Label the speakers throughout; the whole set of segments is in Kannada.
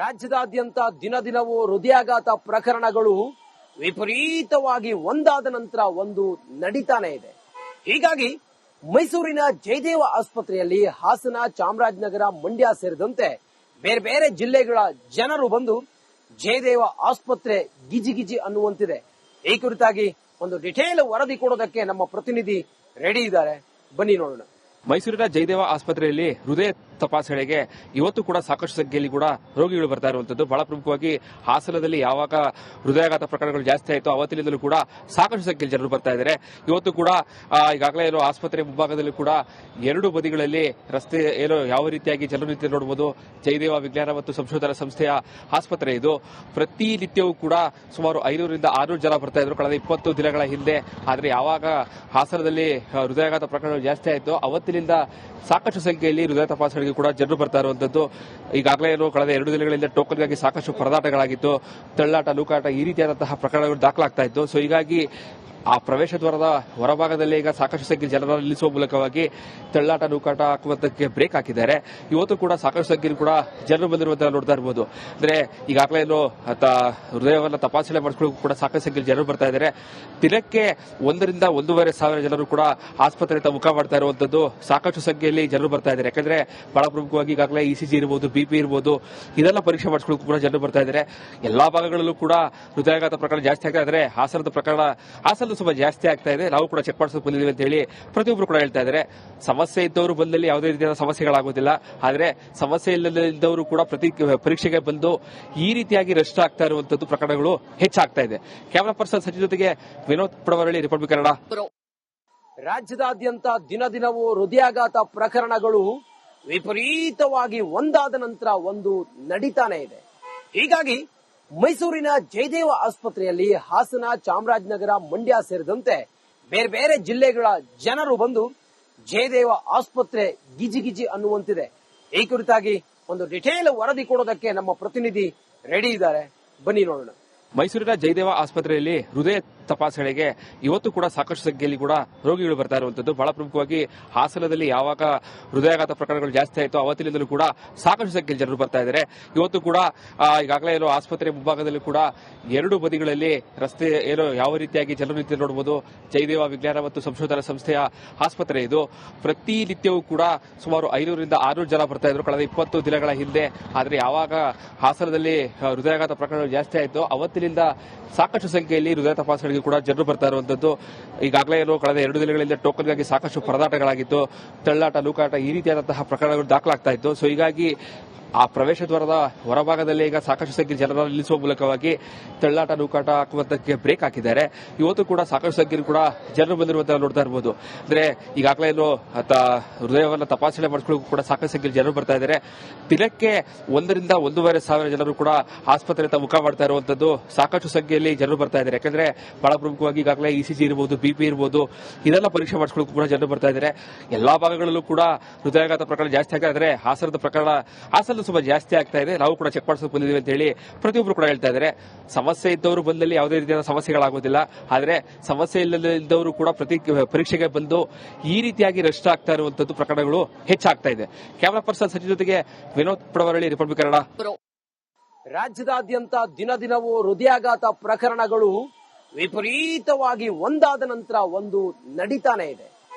Speaker 1: ರಾಜ್ಯದಾದ್ಯಂತ ದಿನ ದಿನವೂ ಹೃದಯಾಘಾತ ಪ್ರಕರಣಗಳು ವಿಪರೀತವಾಗಿ ಒಂದಾದ ನಂತರ ಒಂದು ನಡೀತಾನೆ ಇದೆ. ಹೀಗಾಗಿ ಮೈಸೂರಿನ ಜಯದೇವ ಆಸ್ಪತ್ರೆಯಲ್ಲಿ ಹಾಸನ, ಚಾಮರಾಜನಗರ, ಮಂಡ್ಯ ಸೇರಿದಂತೆ ಬೇರೆ ಬೇರೆ ಜಿಲ್ಲೆಗಳ ಜನರು ಬಂದು ಜಯದೇವ ಆಸ್ಪತ್ರೆ ಗಿಜಿಗಿಜಿ ಅನ್ನುವಂತಿದೆ. ಈ ಕುರಿತಾಗಿ ಒಂದು ಡಿಟೇಲ್ ವರದಿ ಕೊಡೋದಕ್ಕೆ ನಮ್ಮ ಪ್ರತಿನಿಧಿ ರೆಡಿ ಇದ್ದಾರೆ, ಬನ್ನಿ ನೋಡೋಣ.
Speaker 2: ಮೈಸೂರಿನ ಜಯದೇವ ಆಸ್ಪತ್ರೆಯಲ್ಲಿ ಹೃದಯ ತಪಾಸಣೆಗೆ ಇವತ್ತು ಕೂಡ ಸಾಕಷ್ಟು ಸಂಖ್ಯೆಯಲ್ಲಿ ಕೂಡ ರೋಗಿಗಳು ಬರ್ತಾ ಇರುವಂತದ್ದು. ಬಹಳ ಪ್ರಮುಖವಾಗಿ ಹಾಸನದಲ್ಲಿ ಯಾವಾಗ ಹೃದಯಾಘಾತ ಪ್ರಕರಣಗಳು ಜಾಸ್ತಿ ಆಯಿತು ಅವತ್ತಿನಿಂದಲೂ ಕೂಡ ಸಾಕಷ್ಟು ಸಂಖ್ಯೆಯಲ್ಲಿ ಜನರು ಬರ್ತಾ ಇದ್ದಾರೆ. ಇವತ್ತು ಕೂಡ ಈಗಾಗಲೇ ಆಸ್ಪತ್ರೆ ಮುಂಭಾಗದಲ್ಲಿ ಕೂಡ ಎರಡು ಬದಿಗಳಲ್ಲಿ ರಸ್ತೆ ಯಾವ ರೀತಿಯಾಗಿ ಜನರು ನಿಂತು ನೋಡಬಹುದು. ಜಯದೇವ ವಿಜ್ಞಾನ ಮತ್ತು ಸಂಶೋಧನಾ ಸಂಸ್ಥೆಯ ಆಸ್ಪತ್ರೆ ಇದು. ಪ್ರತಿನಿತ್ಯವೂ ಕೂಡ ಸುಮಾರು 500ರಿಂದ 600 ಜನ ಬರ್ತಾ ಇದ್ರು ಕಳೆದ 20 ದಿನಗಳ ಹಿಂದೆ. ಆದರೆ ಯಾವಾಗ ಹಾಸನದಲ್ಲಿ ಹೃದಯಾಘಾತ ಪ್ರಕರಣಗಳು ಜಾಸ್ತಿ ಆಯಿತು ಅವತ್ತಿನಿಂದ ಸಾಕಷ್ಟು ಸಂಖ್ಯೆಯಲ್ಲಿ ಹೃದಯ ತಪಾಸಣೆಗೆ ಕೂಡ ಜನರು ಬರ್ತಾ ಇರುವಂತದ್ದು. ಈಗಾಗಲೇ ಕಳೆದ 2 ದಿನಗಳಿಂದ ಟೋಕನ್ಗಾಗಿ ಸಾಕಷ್ಟು ಪರದಾಟಗಳಾಗಿತ್ತು. ತಳ್ಳಾಟ, ನೂಕಾಟ ಈ ರೀತಿಯಾದಂತಹ ಪ್ರಕರಣಗಳು ದಾಖಲಾಗ್ತಾ ಇತ್ತು. ಸೊ ಹೀಗಾಗಿ ಆ ಪ್ರವೇಶ ದ್ವಾರದ ಹೊರಭಾಗದಲ್ಲಿ ಈಗ ಸಾಕಷ್ಟು ಸಂಖ್ಯೆ ಜನರನ್ನು ನಿಲ್ಲಿಸುವ ಮೂಲಕವಾಗಿ ತಳ್ಳಾಟ, ನೂಕಾಟ ಹಾಕುವುದಕ್ಕೆ ಬ್ರೇಕ್ ಹಾಕಿದ್ದಾರೆ. ಇವತ್ತು ಕೂಡ ಸಾಕಷ್ಟು ಸಂಖ್ಯೆಯಲ್ಲಿ ಕೂಡ ಜನರು ಬಂದಿರುವಂತಹ ನೋಡ್ತಾ ಇರಬಹುದು. ಅಂದ್ರೆ ಈಗಾಗಲೇ ಹೃದಯವನ್ನು ತಪಾಸಣೆ ಮಾಡಿಕೊಳ್ಳೋಕೆ ಕೂಡ ಸಾಕಷ್ಟು ಸಂಖ್ಯೆಯಲ್ಲಿ ಜನರು ಬರ್ತಾ ಇದ್ದಾರೆ. ದಿನಕ್ಕೆ 1ರಿಂದ 1.5 ಸಾವಿರ ಜನರು ಕೂಡ ಆಸ್ಪತ್ರೆಯಿಂದ ಮುಖ ಮಾಡ್ತಾ ಇರುವಂತದ್ದು. ಸಾಕಷ್ಟು ಸಂಖ್ಯೆಯಲ್ಲಿ ಜನರು ಬರ್ತಾ ಇದ್ದಾರೆ. ಯಾಕಂದ್ರೆ ಬಹಳ ಪ್ರಮುಖವಾಗಿ ಈಗಾಗಲೇ ಇಸಿಜಿ ಇರಬಹುದು, ಬಿಪಿ ಇರಬಹುದು, ಇದೆಲ್ಲ ಪರೀಕ್ಷೆ ಮಾಡಿಕೊಳ್ಳೋಕೆ ಕೂಡ ಜನರು ಬರ್ತಾ ಇದ್ದಾರೆ. ಎಲ್ಲಾ ಭಾಗಗಳಲ್ಲೂ ಕೂಡ ಹೃದಯಾಘಾತ ಪ್ರಕರಣ ಜಾಸ್ತಿ ಆಗ್ತಾ ಇದ್ದಾರೆ. ಹಾಸನದ ಪ್ರಕರಣ ಸ್ವಲ್ಪ ಜಾಸ್ತಿ ಆಗ್ತಾ ಇದೆ. ನಾವು ಕೂಡ ಚೆಕ್ ಮಾಡಿಸೋಕೆ ಬಂದಿದ್ದೀವಿ ಅಂತ ಹೇಳಿ ಪ್ರತಿಯೊಬ್ಬರು ಕೂಡ ಹೇಳ್ತಾ ಇದ್ದಾರೆ. ಸಮಸ್ಯೆ ಇದ್ದವರು ಬಂದಲ್ಲಿ ಯಾವುದೇ ರೀತಿಯ ಸಮಸ್ಯೆಗಳಾಗೋದಿಲ್ಲ. ಆದರೆ ಸಮಸ್ಯೆ ಇಲ್ಲದವರು ಕೂಡ ಪರೀಕ್ಷೆಗೆ ಬಂದು ಈ ರೀತಿಯಾಗಿ ರಶ್ ಆಗ್ತಾ ಇರುವಂತದ್ದು ಪ್ರಕರಣಗಳು ಹೆಚ್ಚಾಗ್ತಾ ಇದೆ. ಕ್ಯಾಮರಾ ಪರ್ಸನ್ ಸಚಿವ ಜೊತೆಗೆ ವಿನೋದ್ ಪಡವರಳ್ಳಿ, ರಿಪಬ್ಲಿಕ್ ಕನ್ನಡ.
Speaker 1: ರಾಜ್ಯದಾದ್ಯಂತ ದಿನ ದಿನವೂ ಹೃದಯಾಘಾತ ಪ್ರಕರಣಗಳು ವಿಪರೀತವಾಗಿ ಒಂದಾದ ನಂತರ ಒಂದು ನಡೀತಾನೆ ಇದೆ. ಹೀಗಾಗಿ ಮೈಸೂರಿನ ಜಯದೇವ ಆಸ್ಪತ್ರೆಯಲ್ಲಿ ಹಾಸನ, ಚಾಮರಾಜನಗರ, ಮಂಡ್ಯ ಸೇರಿದಂತೆ ಬೇರೆ ಬೇರೆ ಜಿಲ್ಲೆಗಳ ಜನರು ಬಂದು ಜಯದೇವ ಆಸ್ಪತ್ರೆ ಗಿಜಿಗಿಜಿ ಅನ್ನುವಂತಿದೆ. ಈ ಕುರಿತಾಗಿ ಒಂದು ಡಿಟೇಲ್ ವರದಿ ಕೊಡೋದಕ್ಕೆ ನಮ್ಮ ಪ್ರತಿನಿಧಿ ರೆಡಿ ಇದ್ದಾರೆ, ಬನ್ನಿ ನೋಡೋಣ.
Speaker 2: ಮೈಸೂರಿನ ಜಯದೇವ ಆಸ್ಪತ್ರೆಯಲ್ಲಿ ಹೃದಯ ತಪಾಸಣೆಗೆ ಇವತ್ತು ಕೂಡ ಸಾಕಷ್ಟು ಸಂಖ್ಯೆಯಲ್ಲಿ ಕೂಡ ರೋಗಿಗಳು ಬರ್ತಾ ಇರುವಂತದ್ದು. ಬಹಳ ಪ್ರಮುಖವಾಗಿ ಹಾಸನದಲ್ಲಿ ಯಾವಾಗ ಹೃದಯಾಘಾತ ಪ್ರಕರಣಗಳು ಜಾಸ್ತಿ ಆಯಿತು ಅವತ್ತಿನಿಂದಲೂ ಕೂಡ ಸಾಕಷ್ಟು ಸಂಖ್ಯೆಯಲ್ಲಿ ಜನರು ಬರ್ತಾ ಇದ್ದಾರೆ. ಇವತ್ತು ಕೂಡ ಈಗಾಗಲೇ ಆಸ್ಪತ್ರೆ ಮುಂಭಾಗದಲ್ಲಿ ಕೂಡ ಎರಡು ಬದಿಗಳಲ್ಲಿ ರಸ್ತೆ ಯಾವ ರೀತಿಯಾಗಿ ಜನರು ನಿಂತು ನೋಡಬಹುದು. ಜಯದೇವ ವಿಜ್ಞಾನ ಮತ್ತು ಸಂಶೋಧನಾ ಸಂಸ್ಥೆಯ ಆಸ್ಪತ್ರೆ ಇದು. ಪ್ರತಿನಿತ್ಯವೂ ಕೂಡ ಸುಮಾರು 500ರಿಂದ 600 ಜನ ಬರ್ತಾ ಇದ್ರು ಕಳೆದ 20 ದಿನಗಳ ಹಿಂದೆ. ಆದರೆ ಯಾವಾಗ ಹಾಸನದಲ್ಲಿ ಹೃದಯಾಘಾತ ಪ್ರಕರಣಗಳು ಜಾಸ್ತಿ ಆಯಿತು ಅವತ್ತಿನಿಂದ ಸಾಕಷ್ಟು ಸಂಖ್ಯೆಯಲ್ಲಿ ಹೃದಯ ತಪಾಸಣೆಗೆ ಕೂಡ ಜನರು ಬರ್ತಾ ಇರುವಂತದ್ದು. ಈಗಾಗಲೇ ಕಳೆದ 2 ದಿನಗಳಿಂದ ಟೋಕನ್ಗಾಗಿ ಸಾಕಷ್ಟು ಪರದಾಟಗಳಾಗಿತ್ತು. ತಳ್ಳಾಟ, ನೂಕಾಟ ಈ ರೀತಿಯಾದಂತಹ ಪ್ರಕರಣಗಳು ದಾಖಲಾಗ್ತಾ ಇತ್ತು. ಸೊ ಹೀಗಾಗಿ ಆ ಪ್ರವೇಶ ದ್ವಾರದ ಹೊರಭಾಗದಲ್ಲಿ ಈಗ ಸಾಕಷ್ಟು ಸಂಖ್ಯೆ ಜನರನ್ನು ನಿಲ್ಲಿಸುವ ಮೂಲಕವಾಗಿ ತಳ್ಳಾಟ, ನೂಕಾಟ ಹಾಕುವುದಕ್ಕೆ ಬ್ರೇಕ್ ಹಾಕಿದ್ದಾರೆ. ಇವತ್ತು ಕೂಡ ಸಾಕಷ್ಟು ಸಂಖ್ಯೆಯಲ್ಲಿ ಕೂಡ ಜನರು ಬಂದಿರುವಂತಹ ನೋಡ್ತಾ ಇರಬಹುದು. ಅಂದ್ರೆ ಈಗಾಗಲೇ ಹೃದಯವನ್ನು ತಪಾಸಣೆ ಮಾಡಿಕೊಳ್ಳೋಕೆ ಕೂಡ ಸಾಕಷ್ಟು ಸಂಖ್ಯೆಯಲ್ಲಿ ಜನರು ಬರ್ತಾ ಇದ್ದಾರೆ. ದಿನಕ್ಕೆ 1ರಿಂದ 1.5 ಸಾವಿರ ಜನರು ಕೂಡ ಆಸ್ಪತ್ರೆಯಿಂದ ಮುಖ ಮಾಡ್ತಾ ಇರುವಂತದ್ದು. ಸಾಕಷ್ಟು ಸಂಖ್ಯೆಯಲ್ಲಿ ಜನರು ಬರ್ತಾ ಇದ್ದಾರೆ. ಯಾಕಂದ್ರೆ ಬಹಳ ಪ್ರಮುಖವಾಗಿ ಈಗಾಗಲೇ ಇಸಿಜಿ ಇರಬಹುದು, ಬಿಪಿ ಇರಬಹುದು, ಇದೆಲ್ಲ ಪರೀಕ್ಷೆ ಮಾಡಿಕೊಳ್ಳೋಕೆ ಕೂಡ ಜನರು ಬರ್ತಾ ಇದ್ದಾರೆ. ಎಲ್ಲಾ ಭಾಗಗಳಲ್ಲೂ ಕೂಡ ಹೃದಯಾಘಾತ ಪ್ರಕರಣ ಜಾಸ್ತಿ ಆಗ್ತಾ ಇದ್ದಾರೆ. ಹಾಸನದ ಸ್ವಲ್ಪ ಜಾಸ್ತಿ ಆಗ್ತಾ ಇದೆ. ನಾವು ಕೂಡ ಚೆಕ್ ಮಾಡಿಸೋಕೆ ಬಂದಿದ್ದೀವಿ ಅಂತ ಹೇಳಿ ಪ್ರತಿಯೊಬ್ಬರು ಕೂಡ ಹೇಳ್ತಾ ಇದ್ದಾರೆ. ಸಮಸ್ಯೆ ಇದ್ದವರು ಬಂದಲ್ಲಿ ಯಾವುದೇ ರೀತಿಯ ಸಮಸ್ಯೆಗಳಾಗೋದಿಲ್ಲ. ಆದರೆ ಸಮಸ್ಯೆ ಇಲ್ಲದವರು ಕೂಡ ಪರೀಕ್ಷೆಗೆ ಬಂದು ಈ ರೀತಿಯಾಗಿ ರಶ್ ಆಗ್ತಾ ಇರುವಂತದ್ದು ಪ್ರಕರಣಗಳು ಹೆಚ್ಚಾಗ್ತಾ ಇದೆ. ಕ್ಯಾಮರಾ ಪರ್ಸನ್ ಸಚಿವ ಜೊತೆಗೆ ವಿನೋದ್ ಪಡವರಳ್ಳಿ, ರಿಪಬ್ಲಿಕ್ ಕನ್ನಡ.
Speaker 1: ರಾಜ್ಯದಾದ್ಯಂತ ದಿನ ದಿನವೂ ಹೃದಯಾಘಾತ ಪ್ರಕರಣಗಳು ವಿಪರೀತವಾಗಿ ಒಂದಾದ ನಂತರ ಒಂದು ನಡೀತಾನೆ ಇದೆ.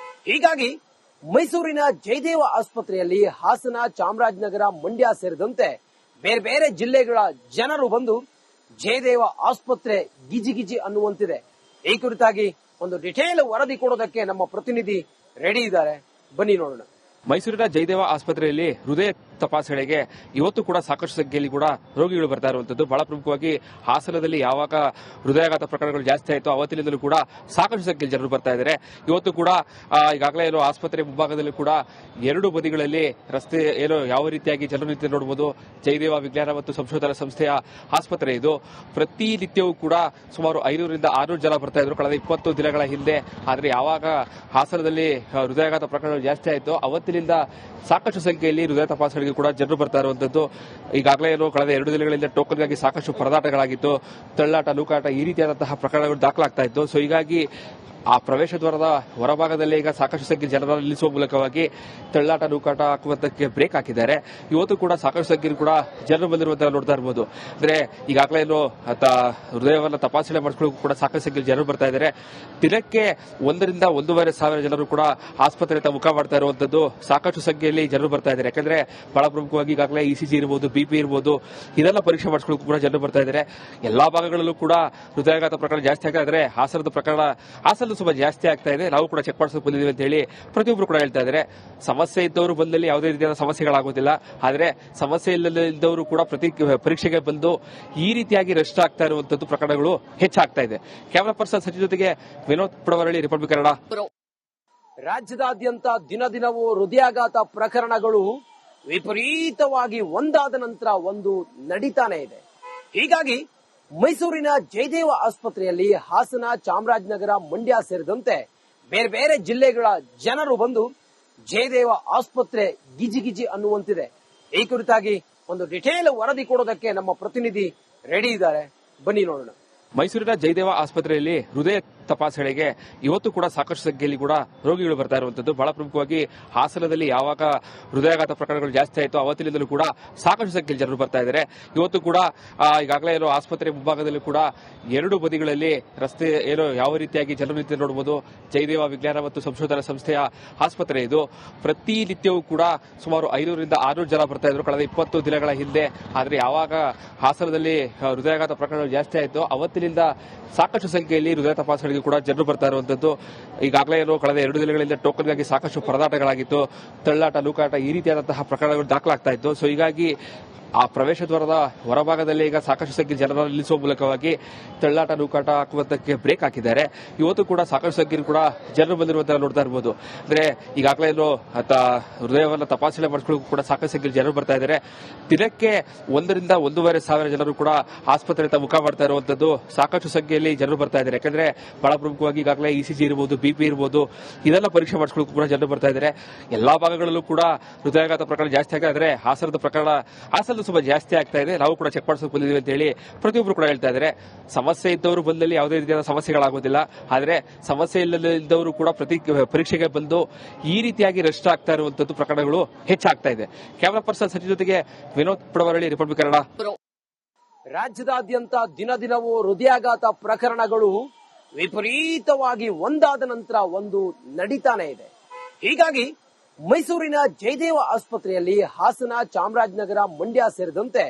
Speaker 1: ಹೀಗಾಗಿ ಮೈಸೂರಿನ ಜಯದೇವ ಆಸ್ಪತ್ರೆಯಲ್ಲಿ ಹಾಸನ, ಚಾಮರಾಜನಗರ, ಮಂಡ್ಯ ಸೇರಿದಂತೆ ಬೇರೆ ಬೇರೆ ಜಿಲ್ಲೆಗಳ ಜನರು ಬಂದು ಜಯದೇವ ಆಸ್ಪತ್ರೆ ಗಿಜಿಗಿಜಿ ಅನ್ನುವಂತಿದೆ. ಈ ಕುರಿತಾಗಿ ಒಂದು ಡಿಟೇಲ್ ವರದಿ ಕೊಡೋದಕ್ಕೆ ನಮ್ಮ ಪ್ರತಿನಿಧಿ ರೆಡಿ ಇದ್ದಾರೆ, ಬನ್ನಿ ನೋಡೋಣ.
Speaker 2: ಮೈಸೂರಿನ ಜಯದೇವ ಆಸ್ಪತ್ರೆಯಲ್ಲಿ ಹೃದಯ ತಪಾಸಣೆಗೆ ಇವತ್ತು ಕೂಡ ಸಾಕಷ್ಟು ಸಂಖ್ಯೆಯಲ್ಲಿ ಕೂಡ ರೋಗಿಗಳು ಬರ್ತಾ ಇರುವಂತದ್ದು. ಬಹಳ ಪ್ರಮುಖವಾಗಿ ಹಾಸನದಲ್ಲಿ ಯಾವಾಗ ಹೃದಯಾಘಾತ ಪ್ರಕರಣಗಳು ಜಾಸ್ತಿ ಆಯಿತು ಅವತ್ತಿನಿಂದಲೂ ಕೂಡ ಸಾಕಷ್ಟು ಸಂಖ್ಯೆಯಲ್ಲಿ ಜನರು ಬರ್ತಾ ಇದ್ದಾರೆ. ಇವತ್ತು ಕೂಡ ಈಗಾಗಲೇ ಆಸ್ಪತ್ರೆ ಮುಂಭಾಗದಲ್ಲಿ ಕೂಡ ಎರಡು ಬದಿಗಳಲ್ಲಿ ರಸ್ತೆ ಯಾವ ರೀತಿಯಾಗಿ ಜನರು ನಿಂತು ನೋಡಬಹುದು. ಜಯದೇವ ವಿಜ್ಞಾನ ಮತ್ತು ಸಂಶೋಧನಾ ಸಂಸ್ಥೆಯ ಆಸ್ಪತ್ರೆ ಇದು. ಪ್ರತಿನಿತ್ಯವೂ ಕೂಡ ಸುಮಾರು 500ರಿಂದ 600 ಜನ ಬರ್ತಾ ಇದ್ರು ಕಳೆದ 20 ದಿನಗಳ ಹಿಂದೆ. ಆದರೆ ಯಾವಾಗ ಹಾಸನದಲ್ಲಿ ಹೃದಯಾಘಾತ ಪ್ರಕರಣಗಳು ಜಾಸ್ತಿ ಆಯಿತು ಅವತ್ತಿನಿಂದ ಸಾಕಷ್ಟು ಸಂಖ್ಯೆಯಲ್ಲಿ ಹೃದಯ ತಪಾಸಣೆಗೆ ಕೂಡ ಜನರು ಬರ್ತಾ ಇರುವಂತದ್ದು. ಈಗಾಗಲೇ ಕಳೆದ 2 ದಿನಗಳಿಂದ ಟೋಕನ್ಗಾಗಿ ಸಾಕಷ್ಟು ಪರದಾಟಗಳಾಗಿತ್ತು. ತಳ್ಳಾಟ, ನೂಕಾಟ ಈ ರೀತಿಯಾದಂತಹ ಪ್ರಕರಣಗಳು ದಾಖಲಾಗ್ತಾ ಇತ್ತು. ಸೊ ಹೀಗಾಗಿ ಆ ಪ್ರವೇಶ ದ್ವಾರದ ಹೊರಭಾಗದಲ್ಲಿ ಈಗ ಸಾಕಷ್ಟು ಸಂಖ್ಯೆ ಜನರನ್ನು ನಿಲ್ಲಿಸುವ ಮೂಲಕವಾಗಿ ತಳ್ಳಾಟ ನೂಕಾಟ ಹಾಕುವಂತಕ್ಕೆ ಬ್ರೇಕ್ ಹಾಕಿದ್ದಾರೆ. ಇವತ್ತು ಕೂಡ ಸಾಕಷ್ಟು ಸಂಖ್ಯೆಯಲ್ಲಿ ಕೂಡ ಜನರು ಬಂದಿರುವಂತಹ ನೋಡ್ತಾ ಇರಬಹುದು. ಅಂದ್ರೆ ಈಗಾಗಲೇ ಏನು ಹೃದಯವನ್ನು ತಪಾಸಣೆ ಮಾಡಿಕೊಳ್ಳೋಕೆ ಕೂಡ ಸಾಕಷ್ಟು ಸಂಖ್ಯೆಯಲ್ಲಿ ಜನರು ಬರ್ತಾ ಇದ್ದಾರೆ. ದಿನಕ್ಕೆ 1 ರಿಂದ 1.5 ಸಾವಿರ ಜನರು ಕೂಡ ಆಸ್ಪತ್ರೆಗೆ ಮುಖ ಮಾಡ್ತಾ ಇರುವಂತದ್ದು ಸಾಕಷ್ಟು ಸಂಖ್ಯೆಯಲ್ಲಿ ಜನರು ಬರ್ತಾ ಇದ್ದಾರೆ. ಯಾಕಂದ್ರೆ ಬಹಳ ಪ್ರಮುಖವಾಗಿ ಈಗಾಗಲೇ ಇಸಿಜಿ ಇರಬಹುದು, ಬಿಪಿ ಇರಬಹುದು, ಇದೆಲ್ಲ ಪರೀಕ್ಷೆ ಮಾಡಿಕೊಳ್ಳೋಕೆ ಕೂಡ ಜನರು ಬರ್ತಾ ಇದ್ದಾರೆ. ಎಲ್ಲಾ ಭಾಗಗಳಲ್ಲೂ ಕೂಡ ಹೃದಯಾಘಾತ ಪ್ರಕರಣ ಜಾಸ್ತಿ ಆಗ್ತಾ ಇದ್ರೆ ಹಾಸನದ ಪ್ರಕರಣ ಹಾಸನದ ಸ್ವಲ್ಪ ಜಾಸ್ತಿ ಆಗ್ತಾ ಇದೆ. ನಾವು ಕೂಡ ಚೆಕ್ ಮಾಡಿಸೋಕೆ ಬಂದಿದ್ದೀವಿ ಅಂತ ಹೇಳಿ ಪ್ರತಿಯೊಬ್ಬರು ಕೂಡ ಹೇಳ್ತಾ ಇದ್ದಾರೆ. ಸಮಸ್ಯೆ ಇದ್ದವರು ಬಂದಲ್ಲಿ ಯಾವುದೇ ರೀತಿಯಾದ ಸಮಸ್ಯೆಗಳಾಗೋದಿಲ್ಲ. ಆದ್ರೆ ಸಮಸ್ಯೆ ಇಲ್ಲದವರು ಕೂಡ ಪರೀಕ್ಷೆಗೆ ಬಂದು ಈ ರೀತಿಯಾಗಿ ರೆಸ್ಟ್ ಆಗ್ತಾ ಇರುವಂತದ್ದು ಪ್ರಕರಣಗಳು ಹೆಚ್ಚಾಗ್ತಾ ಇದೆ. ಕ್ಯಾಮರಾ ಪರ್ಸನ್ ಸಚಿವ ಜೊತೆಗೆ ವಿನೋದ್ ಪುಡವರಳ್ಳಿ, ರಿಪಬ್ಲಿಕ್ ಕನ್ನಡ.
Speaker 1: ರಾಜ್ಯದಾದ್ಯಂತ ದಿನದಿನವೂ ಹೃದಯಾಘಾತ ಪ್ರಕರಣಗಳು ವಿಪರೀತವಾಗಿ ಒಂದಾದ ನಂತರ ಒಂದು ನಡೀತಾನೆ ಇದೆ. ಹೀಗಾಗಿ ಮೈಸೂರಿನ ಜಯದೇವ ಆಸ್ಪತ್ರೆಯಲ್ಲಿ ಹಾಸನ, ಚಾಮರಾಜನಗರ, ಮಂಡ್ಯ ಸೇರಿದಂತೆ ಬೇರೆ ಬೇರೆ ಜಿಲ್ಲೆಗಳ ಜನರು ಬಂದು ಜಯದೇವ ಆಸ್ಪತ್ರೆ ಗಿಜಿಗಿಜಿ ಅನ್ನುವಂತಿದೆ. ಈ ಕುರಿತಾಗಿ ಒಂದು ಡಿಟೇಲ್ ವರದಿ ಕೊಡೋದಕ್ಕೆ ನಮ್ಮ ಪ್ರತಿನಿಧಿ ರೆಡಿ ಇದ್ದಾರೆ, ಬನ್ನಿ ನೋಡೋಣ.
Speaker 2: ಮೈಸೂರಿನ ಜಯದೇವ ಆಸ್ಪತ್ರೆಯಲ್ಲಿ ಹೃದಯ ತಪಾಸಣೆಗೆ ಇವತ್ತು ಕೂಡ ಸಾಕಷ್ಟು ಸಂಖ್ಯೆಯಲ್ಲಿ ಕೂಡ ರೋಗಿಗಳು ಬರ್ತಾ ಇರುವಂತದ್ದು. ಬಹಳ ಪ್ರಮುಖವಾಗಿ ಹಾಸನದಲ್ಲಿ ಯಾವಾಗ ಹೃದಯಾಘಾತ ಪ್ರಕರಣಗಳು ಜಾಸ್ತಿ ಆಯಿತು ಅವತ್ತಿನಿಂದಲೂ ಕೂಡ ಸಾಕಷ್ಟು ಸಂಖ್ಯೆಯಲ್ಲಿ ಜನರು ಬರ್ತಾ ಇದ್ದಾರೆ. ಇವತ್ತು ಕೂಡ ಈಗಾಗಲೇ ಏನು ಆಸ್ಪತ್ರೆ ಮುಂಭಾಗದಲ್ಲಿ ಕೂಡ 2 ಬದಿಗಳಲ್ಲಿ ರಸ್ತೆ ಏನು ಯಾವ ರೀತಿಯಾಗಿ ಜನರು ನಿಂತು ನೋಡಬಹುದು. ಜಯದೇವ ವಿಜ್ಞಾನ ಮತ್ತು ಸಂಶೋಧನಾ ಸಂಸ್ಥೆಯ ಆಸ್ಪತ್ರೆ ಇದು. ಪ್ರತಿನಿತ್ಯವೂ ಕೂಡ ಸುಮಾರು 500 ರಿಂದ 600 ಜನ ಬರ್ತಾ ಇದ್ರು ಕಳೆದ 20 ದಿನಗಳ ಹಿಂದೆ. ಆದರೆ ಯಾವಾಗ ಹಾಸನದಲ್ಲಿ ಹೃದಯಾಘಾತ ಪ್ರಕರಣಗಳು ಜಾಸ್ತಿ ಆಯಿತು ಅವತ್ತಿನಿಂದ ಸಾಕಷ್ಟು ಸಂಖ್ಯೆಯಲ್ಲಿ ಹೃದಯ ತಪಾಸಣೆಗೆ ಕೂಡ ಜನರು ಬರ್ತಾ ಇರುವಂತದ್ದು. ಈಗಾಗಲೇ ಏನು ಕಳೆದ 2 ದಿನಗಳಿಂದ ಟೋಕನ್ಗಾಗಿ ಸಾಕಷ್ಟು ಪರದಾಟಗಳಾಗಿತ್ತು. ತಳ್ಳಾಟ ನೂಕಾಟ ಈ ರೀತಿಯಾದಂತಹ ಪ್ರಕರಣಗಳು ದಾಖಲಾಗ್ತಾ ಇತ್ತು. ಸೊ ಹೀಗಾಗಿ ಆ ಪ್ರವೇಶ ದ್ವಾರದ ಹೊರಭಾಗದಲ್ಲಿ ಈಗ ಸಾಕಷ್ಟು ಸಂಖ್ಯೆ ಜನರನ್ನು ನಿಲ್ಲಿಸುವ ಮೂಲಕವಾಗಿ ತಳ್ಳಾಟ ನೂಕಾಟ ಹಾಕುವಂತಕ್ಕೆ ಬ್ರೇಕ್ ಹಾಕಿದ್ದಾರೆ. ಇವತ್ತು ಕೂಡ ಸಾಕಷ್ಟು ಸಂಖ್ಯೆಯಲ್ಲಿ ಕೂಡ ಜನರು ಬಂದಿರುವಂತಹ ನೋಡ್ತಾ ಇರಬಹುದು. ಅಂದ್ರೆ ಈಗಾಗಲೇ ಏನು ಹೃದಯವನ್ನು ತಪಾಸಣೆ ಮಾಡಿಕೊಳ್ಳೋಕೆ ಕೂಡ ಸಾಕಷ್ಟು ಸಂಖ್ಯೆಯಲ್ಲಿ ಜನರು ಬರ್ತಾ ಇದ್ದಾರೆ. ದಿನಕ್ಕೆ 1 ರಿಂದ 1.5 ಸಾವಿರ ಜನರು ಕೂಡ ಆಸ್ಪತ್ರೆಗೆ ಮುಖ ಮಾಡ್ತಾ ಇರುವಂತದ್ದು ಸಾಕಷ್ಟು ಸಂಖ್ಯೆಯಲ್ಲಿ ಜನರು ಬರ್ತಾ ಇದ್ದಾರೆ. ಯಾಕಂದ್ರೆ ಬಹಳ ಪ್ರಮುಖವಾಗಿ ಈಗಾಗಲೇ ಇಸಿಜಿ ಇರಬಹುದು, ಬಿಪಿ ಇರಬಹುದು, ಇದೆಲ್ಲ ಪರೀಕ್ಷೆ ಮಾಡಿಕೊಳ್ಳೋಕೆ ಕೂಡ ಜನರು ಬರ್ತಾ ಇದ್ದಾರೆ. ಎಲ್ಲಾ ಭಾಗಗಳಲ್ಲೂ ಕೂಡ ಹೃದಯಾಘಾತ ಪ್ರಕರಣ ಜಾಸ್ತಿ ಆಗ್ತಾ ಇದ್ರೆ ಹಾಸನದ ಪ್ರಕರಣ ಹಾಸನದ ಸ್ವಲ್ಪ ಜಾಸ್ತಿ ಆಗ್ತಾ ಇದೆ. ನಾವು ಕೂಡ ಚೆಕ್ ಮಾಡಿಸೋಕೆ ಬಂದಿದ್ದೀವಿ ಅಂತ ಹೇಳಿ ಪ್ರತಿಯೊಬ್ಬರು ಕೂಡ ಹೇಳ್ತಾ ಇದ್ದಾರೆ. ಸಮಸ್ಯೆ ಇದ್ದವರು ಬಂದಲ್ಲಿ ಯಾವುದೇ ರೀತಿಯಾದ ಸಮಸ್ಯೆಗಳಾಗೋದಿಲ್ಲ. ಆದ್ರೆ ಸಮಸ್ಯೆ ಇಲ್ಲದವರು ಕೂಡ ಪರೀಕ್ಷೆಗೆ ಬಂದು ಈ ರೀತಿಯಾಗಿ ರೆಸ್ಟ್ ಆಗ್ತಾ ಇರುವಂತದ್ದು ಪ್ರಕರಣಗಳು ಹೆಚ್ಚಾಗ್ತಾ ಇದೆ. ಕ್ಯಾಮರಾ ಪರ್ಸನ್ ಸಚಿವ ಜೊತೆಗೆ ವಿನೋದ್ ಪುಡವರಳ್ಳಿ, ರಿಪಬ್ಲಿಕ್ ಕನ್ನಡ.
Speaker 1: ರಾಜ್ಯದಾದ್ಯಂತ ದಿನದಿನವೂ ಹೃದಯಾಘಾತ ಪ್ರಕರಣಗಳು ವಿಪರೀತವಾಗಿ ಒಂದಾದ ನಂತರ ಒಂದು ನಡೀತಾನೆ ಇದೆ. ಹೀಗಾಗಿ ಮೈಸೂರಿನ ಜಯದೇವ ಆಸ್ಪತ್ರೆಯಲ್ಲಿ ಹಾಸನ, ಚಾಮರಾಜನಗರ, ಮಂಡ್ಯ ಸೇರಿದಂತೆ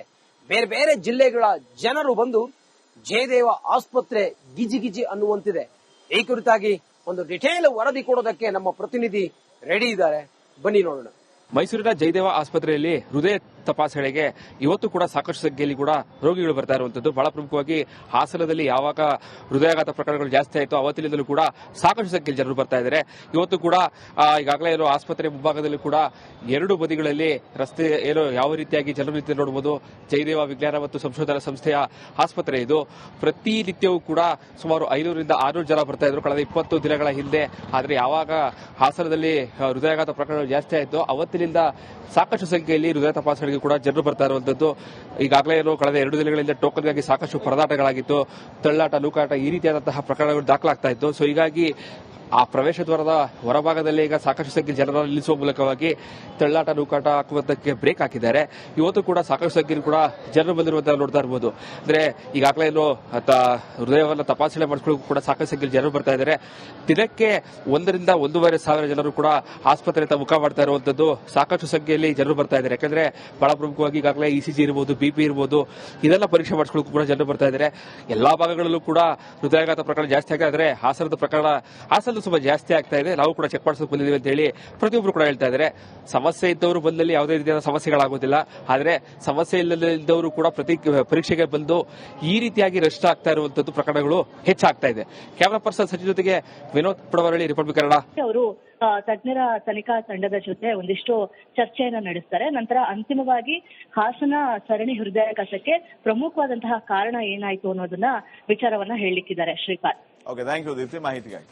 Speaker 1: ಬೇರೆ ಬೇರೆ ಜಿಲ್ಲೆಗಳ ಜನರು ಬಂದು ಜಯದೇವ ಆಸ್ಪತ್ರೆ ಗಿಜಿಗಿಜಿ ಅನ್ನುವಂತಿದೆ. ಈ ಕುರಿತಾಗಿ ಒಂದು ಡಿಟೇಲ್ ವರದಿ ಕೊಡೋದಕ್ಕೆ ನಮ್ಮ ಪ್ರತಿನಿಧಿ ರೆಡಿ ಇದ್ದಾರೆ, ಬನ್ನಿ ನೋಡೋಣ.
Speaker 2: ಮೈಸೂರಿನ ಜಯದೇವ ಆಸ್ಪತ್ರೆಯಲ್ಲಿ ಹೃದಯ ತಪಾಸಣೆಗೆ ಇವತ್ತು ಕೂಡ ಸಾಕಷ್ಟು ಸಂಖ್ಯೆಯಲ್ಲಿ ಕೂಡ ರೋಗಿಗಳು ಬರ್ತಾ ಇರುವಂತದ್ದು. ಬಹಳ ಪ್ರಮುಖವಾಗಿ ಹಾಸನದಲ್ಲಿ ಯಾವಾಗ ಹೃದಯಾಘಾತ ಪ್ರಕರಣಗಳು ಜಾಸ್ತಿ ಆಯಿತು ಅವತ್ತಿನಿಂದಲೂ ಕೂಡ ಸಾಕಷ್ಟು ಸಂಖ್ಯೆಯಲ್ಲಿ ಜನರು ಬರ್ತಾ ಇದ್ದಾರೆ. ಇವತ್ತು ಕೂಡ ಈಗಾಗಲೇ ಏನು ಆಸ್ಪತ್ರೆ ಮುಂಭಾಗದಲ್ಲಿ ಕೂಡ 2 ಬದಿಗಳಲ್ಲಿ ರಸ್ತೆ ಏನು ಯಾವ ರೀತಿಯಾಗಿ ಜನರು ನಿಂತು ನೋಡಬಹುದು. ಜಯದೇವ ವಿಜ್ಞಾನ ಮತ್ತು ಸಂಶೋಧನಾ ಸಂಸ್ಥೆಯ ಆಸ್ಪತ್ರೆ ಇದು. ಪ್ರತಿನಿತ್ಯವೂ ಕೂಡ ಸುಮಾರು 500 ರಿಂದ 600 ಜನ ಬರ್ತಾ ಇದ್ರು ಕಳೆದ 20 ದಿನಗಳ ಹಿಂದೆ. ಆದರೆ ಯಾವಾಗ ಹಾಸನದಲ್ಲಿ ಹೃದಯಾಘಾತ ಪ್ರಕರಣಗಳು ಜಾಸ್ತಿ ಆಯಿತು ಅವತ್ತಿನಿಂದ ಸಾಕಷ್ಟು ಸಂಖ್ಯೆಯಲ್ಲಿ ಹೃದಯ ತಪಾಸಣೆಗೆ ಕೂಡ ಜನರು ಬರ್ತಾ ಇರುವಂತದ್ದು. ಈಗಾಗಲೇ ಏನು ಕಳೆದ 2 ದಿನಗಳಿಂದ ಟೋಕನ್ಗಾಗಿ ಸಾಕಷ್ಟು ಪರದಾಟಗಳಾಗಿತ್ತು. ತಳ್ಳಾಟ ನೂಕಾಟ ಈ ರೀತಿಯಾದಂತಹ ಪ್ರಕರಣಗಳು ದಾಖಲಾಗ್ತಾ ಇತ್ತು. ಸೊ ಹೀಗಾಗಿ ಆ ಪ್ರವೇಶ ದ್ವಾರದ ಹೊರಭಾಗದಲ್ಲಿ ಈಗ ಸಾಕಷ್ಟು ಸಂಖ್ಯೆ ಜನರನ್ನು ನಿಲ್ಲಿಸುವ ಮೂಲಕವಾಗಿ ತಳ್ಳಾಟ ನೂಕಾಟ ಹಾಕುವಂತಕ್ಕೆ ಬ್ರೇಕ್ ಹಾಕಿದ್ದಾರೆ. ಇವತ್ತು ಕೂಡ ಸಾಕಷ್ಟು ಸಂಖ್ಯೆಯಲ್ಲಿ ಕೂಡ ಜನರು ಬಂದಿರುವಂತಹ ನೋಡ್ತಾ ಇರಬಹುದು. ಅಂದ್ರೆ ಈಗಾಗಲೇ ಏನು ಹೃದಯವನ್ನು ತಪಾಸಣೆ ಮಾಡಿಕೊಳ್ಳೋಕೆ ಕೂಡ ಸಾಕಷ್ಟು ಸಂಖ್ಯೆಯಲ್ಲಿ ಜನರು ಬರ್ತಾ ಇದ್ದಾರೆ. ದಿನಕ್ಕೆ 1 ರಿಂದ 1.5 ಸಾವಿರ ಜನರು ಕೂಡ ಆಸ್ಪತ್ರೆಗೆ ಮುಖ ಮಾಡ್ತಾ ಇರುವಂತದ್ದು ಸಾಕಷ್ಟು ಸಂಖ್ಯೆಯಲ್ಲಿ ಜನರು ಬರ್ತಾ ಇದ್ದಾರೆ. ಯಾಕಂದ್ರೆ ಬಹಳ ಪ್ರಮುಖವಾಗಿ ಈಗಾಗಲೇ ಇಸಿಜಿ ಇರಬಹುದು, ಬಿಪಿ ಇರಬಹುದು, ಇದೆಲ್ಲ ಪರೀಕ್ಷೆ ಮಾಡಿಕೊಳ್ಳೋಕೆ ಕೂಡ ಜನರು ಬರ್ತಾ ಇದ್ದಾರೆ. ಎಲ್ಲಾ ಭಾಗಗಳಲ್ಲೂ ಕೂಡ ಹೃದಯಾಘಾತ ಪ್ರಕರಣ ಜಾಸ್ತಿ ಆಗ್ತಾ ಇದ್ರೆ ಹಾಸನದ ಪ್ರಕರಣ ಹಾಸನದ ಸ್ವಲ್ಪ ಜಾಸ್ತಿ ಆಗ್ತಾ ಇದೆ. ನಾವು ಕೂಡ ಚೆಕ್ ಮಾಡಿಸೋಕೆ ಬಂದಿದ್ದೀವಿ ಅಂತ ಹೇಳಿ ಪ್ರತಿಯೊಬ್ಬರು ಕೂಡ ಹೇಳ್ತಾ ಇದ್ದಾರೆ. ಸಮಸ್ಯೆ ಇದ್ದವರು ಬಂದಲ್ಲಿ ಯಾವುದೇ ರೀತಿಯಾದ ಸಮಸ್ಯೆಗಳಾಗೋದಿಲ್ಲ. ಆದ್ರೆ ಸಮಸ್ಯೆ ಇಲ್ಲದವರು ಕೂಡ ಪರೀಕ್ಷೆಗೆ ಬಂದು ಈ ರೀತಿಯಾಗಿ ರೆಸ್ಟ್ ಆಗ್ತಾ ಇರುವಂತದ್ದು ಪ್ರಕರಣಗಳು ಹೆಚ್ಚಾಗ್ತಾ ಇದೆ. ಕ್ಯಾಮರಾ ಪರ್ಸನ್ ಸಚಿವ ಜೊತೆಗೆ ವಿನೋದ್ ಪುಡವರಳ್ಳಿ, ರಿಪಬ್ಲಿಕ್ ಕನ್ನಡ.
Speaker 3: ಅವರು ತಜ್ಞರ ತನಿಖಾ ತಂಡದ ಜೊತೆ ಒಂದಿಷ್ಟು ಚರ್ಚೆಯನ್ನ ನಡೆಸ್ತಾರೆ. ನಂತರ ಅಂತಿಮವಾಗಿ ಹಾಸನ ಸರಣಿ ಹೃದಯಾಘಾತಕ್ಕೆ ಪ್ರಮುಖವಾದಂತಹ ಕಾರಣ ಏನಾಯ್ತು ಅನ್ನೋದನ್ನ ವಿಚಾರವನ್ನ ಹೇಳಲಿಕ್ಕಿದ್ದಾರೆ. Shripad.
Speaker 4: Okay, thank you Deepti ಮಾಹಿತಿಗಾಗಿ.